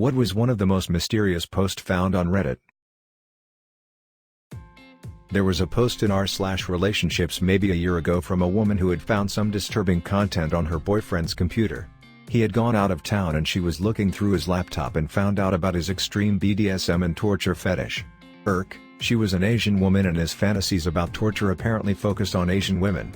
What was one of the most mysterious posts found on Reddit? There was a post in r/relationships maybe a year ago from a woman who had found some disturbing content on her boyfriend's computer. He had gone out of town and she was looking through his laptop and found out about his extreme BDSM and torture fetish. She was an Asian woman and his fantasies about torture apparently focused on Asian women.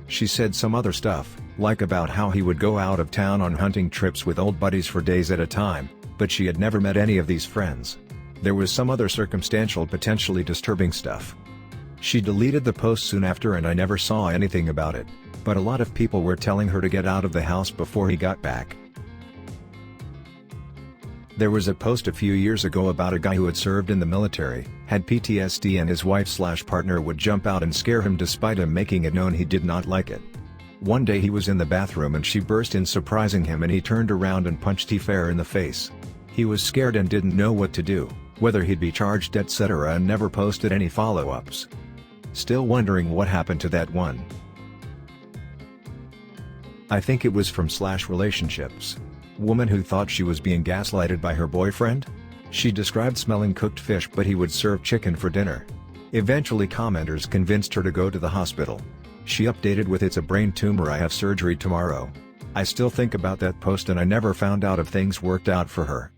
She said some other stuff, like about how he would go out of town on hunting trips with old buddies for days at a time, but she had never met any of these friends. There was some other circumstantial potentially disturbing stuff. She deleted the post soon after and I never saw anything about it, but a lot of people were telling her to get out of the house before he got back. There was a post a few years ago about a guy who had served in the military, had PTSD and his wife/partner would jump out and scare him despite him making it known he did not like it. One day he was in the bathroom and she burst in surprising him and he turned around and punched her in the face. He was scared and didn't know what to do, whether he'd be charged etc. and never posted any follow-ups. Still wondering what happened to that one. I think it was from /relationships. Woman who thought she was being gaslighted by her boyfriend? She described smelling cooked fish but he would serve chicken for dinner. Eventually commenters convinced her to go to the hospital. She updated with "It's a brain tumor, I have surgery tomorrow." I still think about that post and I never found out if things worked out for her.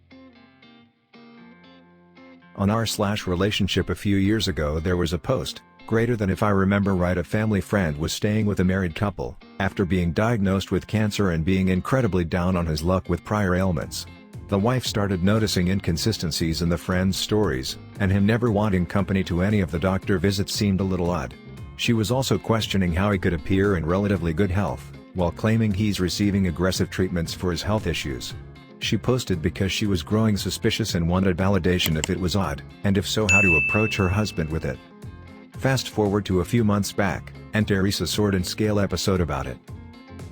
On r/relationship a few years ago there was a post, greater than if I remember right. A family friend was staying with a married couple, after being diagnosed with cancer and being incredibly down on his luck with prior ailments. The wife started noticing inconsistencies in the friend's stories, and him never wanting company to any of the doctor visits seemed a little odd. She was also questioning how he could appear in relatively good health, while claiming he's receiving aggressive treatments for his health issues. She posted because she was growing suspicious and wanted validation if it was odd, and if so how to approach her husband with it. Fast forward to a few months back, and there's a Sword and Scale episode about it.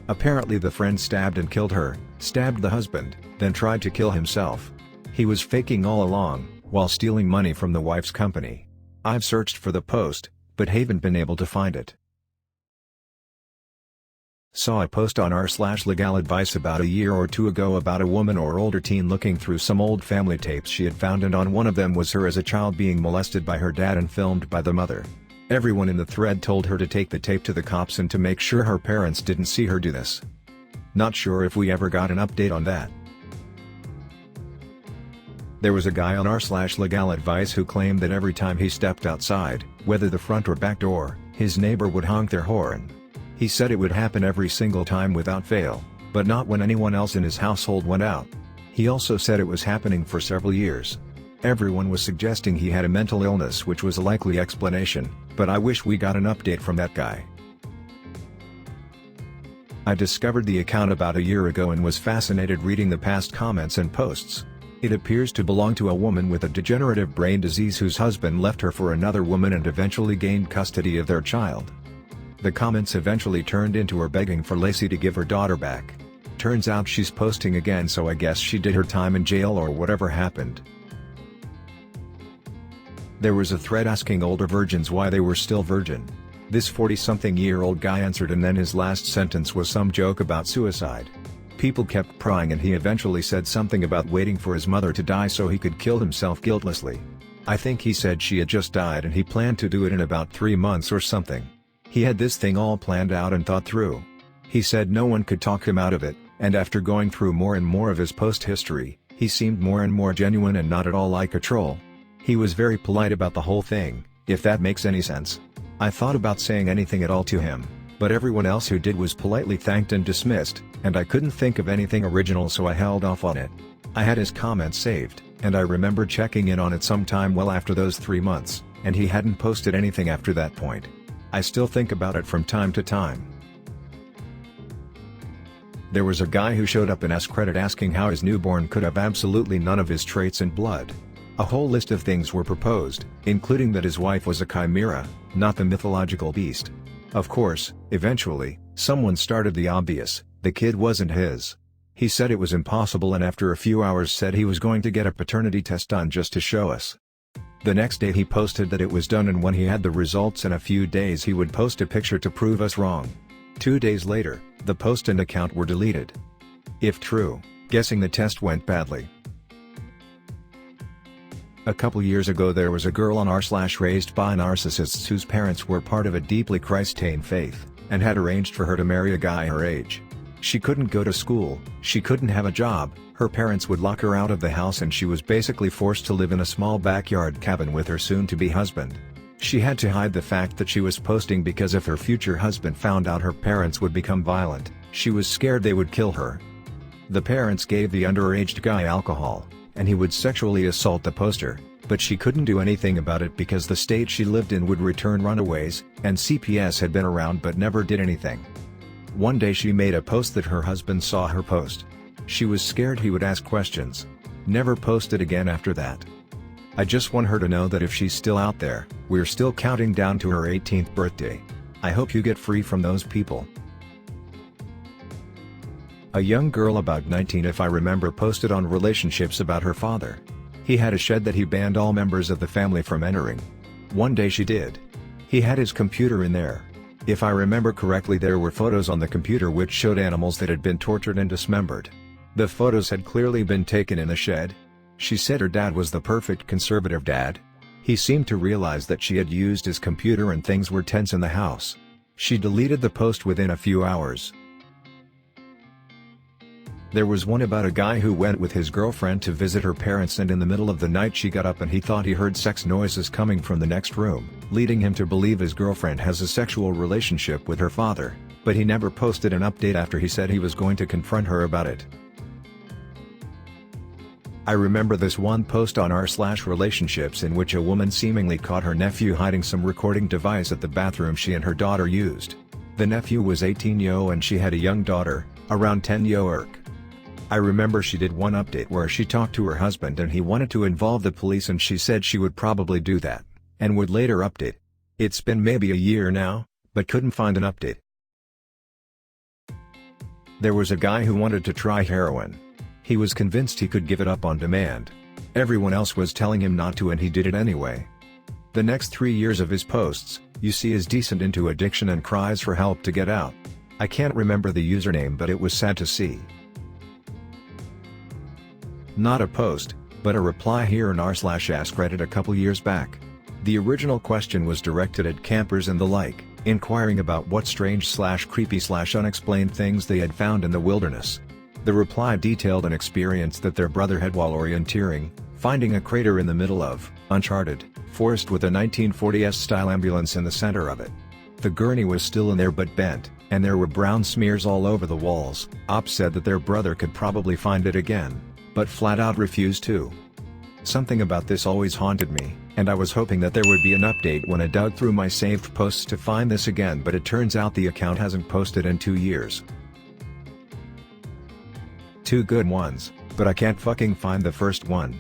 Apparently the friend stabbed and killed her, stabbed the husband, then tried to kill himself. He was faking all along, while stealing money from the wife's company. I've searched for the post, but haven't been able to find it. Saw a post on r/legal advice about a year or two ago about a woman or older teen looking through some old family tapes she had found, and on one of them was her as a child being molested by her dad and filmed by the mother. Everyone in the thread told her to take the tape to the cops and to make sure her parents didn't see her do this. Not sure if we ever got an update on that. There was a guy on r/legal advice who claimed that every time he stepped outside, whether the front or back door, his neighbor would honk their horn. He said it would happen every single time without fail, but not when anyone else in his household went out. He also said it was happening for several years. Everyone was suggesting he had a mental illness, which was a likely explanation, but I wish we got an update from that guy. I discovered the account about a year ago and was fascinated reading the past comments and posts. It appears to belong to a woman with a degenerative brain disease whose husband left her for another woman and eventually gained custody of their child. The comments eventually turned into her begging for Lacey to give her daughter back. Turns out she's posting again, so I guess she did her time in jail or whatever happened. There was a thread asking older virgins why they were still virgin. This 40-something-year-old guy answered, and then his last sentence was some joke about suicide. People kept prying and he eventually said something about waiting for his mother to die so he could kill himself guiltlessly. I think he said she had just died and he planned to do it in about 3 months or something. He had this thing all planned out and thought through. He said no one could talk him out of it, and after going through more and more of his post history, he seemed more and more genuine and not at all like a troll. He was very polite about the whole thing, if that makes any sense. I thought about saying anything at all to him, but everyone else who did was politely thanked and dismissed, and I couldn't think of anything original, so I held off on it. I had his comments saved, and I remember checking in on it sometime well after those 3 months, and he hadn't posted anything after that point. I still think about it from time to time. There was a guy who showed up in S-Credit asking how his newborn could have absolutely none of his traits in blood. A whole list of things were proposed, including that his wife was a chimera, not the mythological beast. Of course, eventually, someone started the obvious: the kid wasn't his. He said it was impossible, and after a few hours said he was going to get a paternity test done just to show us. The next day he posted that it was done, and when he had the results in a few days he would post a picture to prove us wrong. 2 days later, the post and account were deleted. If true, guessing the test went badly. A couple years ago there was a girl on r/raised by narcissists whose parents were part of a deeply Christian faith, and had arranged for her to marry a guy her age. She couldn't go to school, she couldn't have a job, her parents would lock her out of the house and she was basically forced to live in a small backyard cabin with her soon-to-be husband. She had to hide the fact that she was posting because if her future husband found out her parents would become violent, she was scared they would kill her. The parents gave the underage guy alcohol, and he would sexually assault the poster, but she couldn't do anything about it because the state she lived in would return runaways, and CPS had been around but never did anything. One day she made a post that her husband saw her post. She was scared he would ask questions. Never posted again after that. I just want her to know that if she's still out there, we're still counting down to her 18th birthday. I hope you get free from those people. A young girl about 19, if I remember, posted on relationships about her father. He had a shed that he banned all members of the family from entering. One day she did. He had his computer in there. If I remember correctly, there were photos on the computer which showed animals that had been tortured and dismembered. The photos had clearly been taken in the shed. She said her dad was the perfect conservative dad. He seemed to realize that she had used his computer and things were tense in the house. She deleted the post within a few hours. There was one about a guy who went with his girlfriend to visit her parents, and in the middle of the night she got up and he thought he heard sex noises coming from the next room, leading him to believe his girlfriend has a sexual relationship with her father, but he never posted an update after he said he was going to confront her about it. I remember this one post on r/relationships in which a woman seemingly caught her nephew hiding some recording device at the bathroom she and her daughter used. The nephew was 18 yo and she had a young daughter, around 10 yo erk. I remember she did one update where she talked to her husband and he wanted to involve the police, and she said she would probably do that, and would later update. It's been maybe a year now, but couldn't find an update. There was a guy who wanted to try heroin. He was convinced he could give it up on demand. Everyone else was telling him not to and he did it anyway. The next 3 years of his posts, you see, is decent into addiction and cries for help to get out. I can't remember the username, but it was sad to see. Not a post, but a reply here in r/Ask Reddit a couple years back. The original question was directed at campers and the like, inquiring about what strange/creepy/unexplained things they had found in the wilderness. The reply detailed an experience that their brother had while orienteering, finding a crater in the middle of uncharted forest with a 1940s-style ambulance in the center of it. The gurney was still in there but bent, and there were brown smears all over the walls. Ops said that their brother could probably find it again, but flat out refused to. Something about this always haunted me, and I was hoping that there would be an update when I dug through my saved posts to find this again, but it turns out the account hasn't posted in 2 years. Two good ones, but I can't fucking find the first one.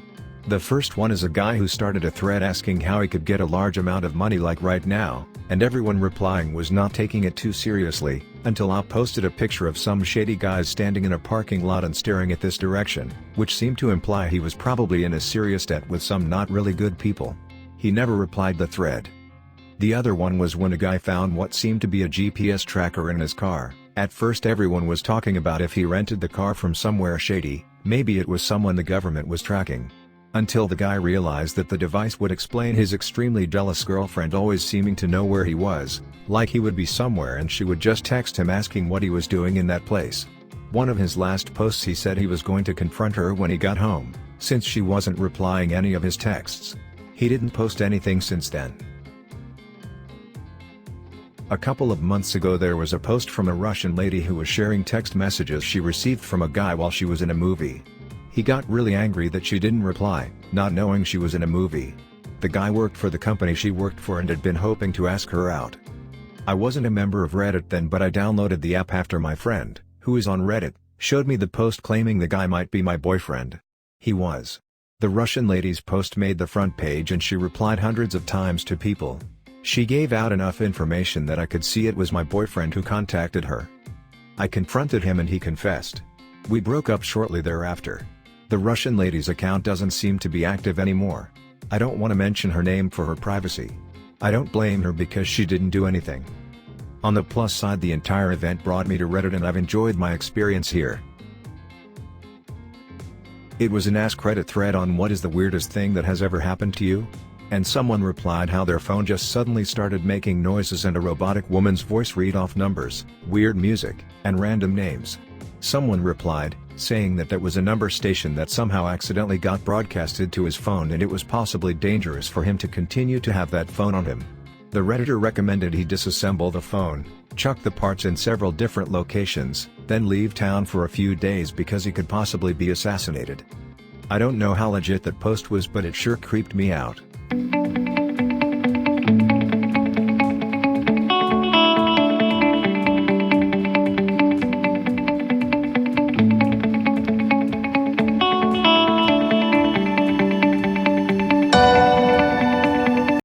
The first one is a guy who started a thread asking how he could get a large amount of money like right now, and everyone replying was not taking it too seriously, until I posted a picture of some shady guys standing in a parking lot and staring at this direction, which seemed to imply he was probably in a serious debt with some not really good people. He never replied the thread. The other one was when a guy found what seemed to be a GPS tracker in his car. At first everyone was talking about if he rented the car from somewhere shady, maybe it was someone the government was tracking. Until the guy realized that the device would explain his extremely jealous girlfriend always seeming to know where he was, like he would be somewhere and she would just text him asking what he was doing in that place. One of his last posts he said he was going to confront her when he got home, since she wasn't replying any of his texts. He didn't post anything since then. A couple of months ago there was a post from a Russian lady who was sharing text messages she received from a guy while she was in a movie. He got really angry that she didn't reply, not knowing she was in a movie. The guy worked for the company she worked for and had been hoping to ask her out. I wasn't a member of Reddit then, but I downloaded the app after my friend, who is on Reddit, showed me the post claiming the guy might be my boyfriend. He was. The Russian lady's post made the front page and she replied hundreds of times to people. She gave out enough information that I could see it was my boyfriend who contacted her. I confronted him and he confessed. We broke up shortly thereafter. The Russian lady's account doesn't seem to be active anymore. I don't want to mention her name for her privacy. I don't blame her because she didn't do anything. On the plus side, the entire event brought me to Reddit and I've enjoyed my experience here. It was an Ask Reddit thread on what is the weirdest thing that has ever happened to you? And someone replied how their phone just suddenly started making noises and a robotic woman's voice read off numbers, weird music, and random names. Someone replied, saying that was a number station that somehow accidentally got broadcasted to his phone and it was possibly dangerous for him to continue to have that phone on him. The Redditor recommended he disassemble the phone, chuck the parts in several different locations, then leave town for a few days because he could possibly be assassinated. I don't know how legit that post was, but it sure creeped me out.